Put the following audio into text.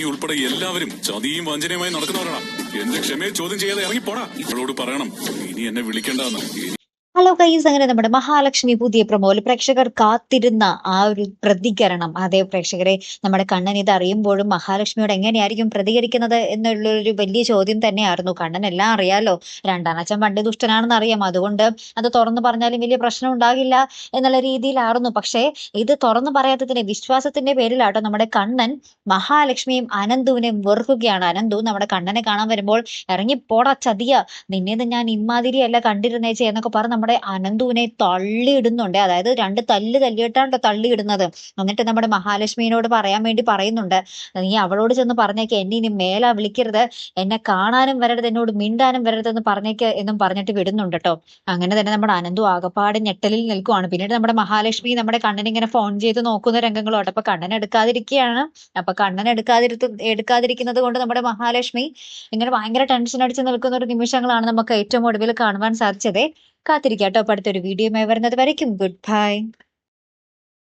നീ ഉൾപ്പെടെ എല്ലാവരും ചതിയും വഞ്ചനയുമായി നടക്കുന്നവരാണ്. എന്റെ ക്ഷമയെ ചോദ്യം ചെയ്യാതെ ഇറങ്ങി പോടാ. ഇവളോട് പറയണം ഇനി എന്നെ വിളിക്കണ്ടെന്ന്. ഹലോ ഗൈസ്, അങ്ങനെ നമ്മുടെ മഹാലക്ഷ്മി പുതിയ പ്രൊമോയിൽ പ്രേക്ഷകർ കാത്തിരുന്ന ആ ഒരു പ്രതികരണം, അതേ പ്രേക്ഷകരെ, നമ്മുടെ കണ്ണൻ ഇത് അറിയുമ്പോഴും മഹാലക്ഷ്മിയോട് എങ്ങനെയായിരിക്കും പ്രതികരിക്കുന്നത് എന്നുള്ളൊരു വലിയ ചോദ്യം തന്നെയായിരുന്നു. കണ്ണൻ എല്ലാം അറിയാലോ, രണ്ടാനച്ഛൻ പണ്ട് ദുഷ്ടനാണെന്ന് അറിയാം, അതുകൊണ്ട് അത് തുറന്നു പറഞ്ഞാലും വലിയ പ്രശ്നം ഉണ്ടാകില്ല എന്നുള്ള രീതിയിലായിരുന്നു. പക്ഷേ ഇത് തുറന്നു പറയാത്തതിന്റെ വിശ്വാസത്തിന്റെ പേരിലാട്ടോ നമ്മുടെ കണ്ണൻ മഹാലക്ഷ്മിയും അനന്തുവിനെയും വെറുക്കുകയാണ്. അനന്തു നമ്മുടെ കണ്ണനെ കാണാൻ വരുമ്പോൾ ഇറങ്ങി പോടാ ചതിയ, നിന്നെ ഞാൻ ഇമ്മാതിരിയല്ല കണ്ടിരുന്നേച്ചേ എന്നൊക്കെ പറഞ്ഞ് നമ്മുടെ അനന്തുവിനെ തള്ളിയിടുന്നുണ്ട്. അതായത് രണ്ട് തല്ല് തല്ലിയിട്ടാണ് തള്ളിയിടുന്നത്. എന്നിട്ട് നമ്മുടെ മഹാലക്ഷ്മിയോട് പറയാൻ വേണ്ടി പറയുന്നുണ്ട്, നീ അവളോട് ചെന്ന് പറഞ്ഞേക്ക് എന്നെ ഇനി മേലാ വിളിക്കരുത്, എന്നെ കാണാനും വരരുത്, എന്നോട് മിണ്ടാനും വരരുതെന്ന് പറഞ്ഞേക്ക് എന്നും പറഞ്ഞിട്ട് വിടുന്നുണ്ട് കേട്ടോ. അങ്ങനെ തന്നെ നമ്മുടെ അനന്തു ആകപ്പാട് ഞെട്ടലിൽ നിൽക്കുവാണ്. പിന്നീട് നമ്മുടെ മഹാലക്ഷ്മി നമ്മുടെ കണ്ണനെ ഇങ്ങനെ ഫോൺ ചെയ്ത് നോക്കുന്ന രംഗങ്ങളുണ്ട്. അപ്പൊ കണ്ണൻ എടുക്കാതിരിക്കുകയാണ്. അപ്പൊ കണ്ണൻ എടുക്കാതിരിക്കുന്നത് കൊണ്ട് നമ്മുടെ മഹാലക്ഷ്മി ഇങ്ങനെ ഭയങ്കര ടെൻഷൻ അടിച്ച് നിൽക്കുന്ന ഒരു നിമിഷങ്ങളാണ് നമുക്ക് ഏറ്റവും ഒടുവിൽ കാണുവാൻ സാധിച്ചത്. കാത്തിരിക്കാട്ടോ, അപ്പൊ അടുത്തൊരു വീഡിയോയുമായി വരുന്നത് വരയ്ക്കും ഗുഡ് ബൈ.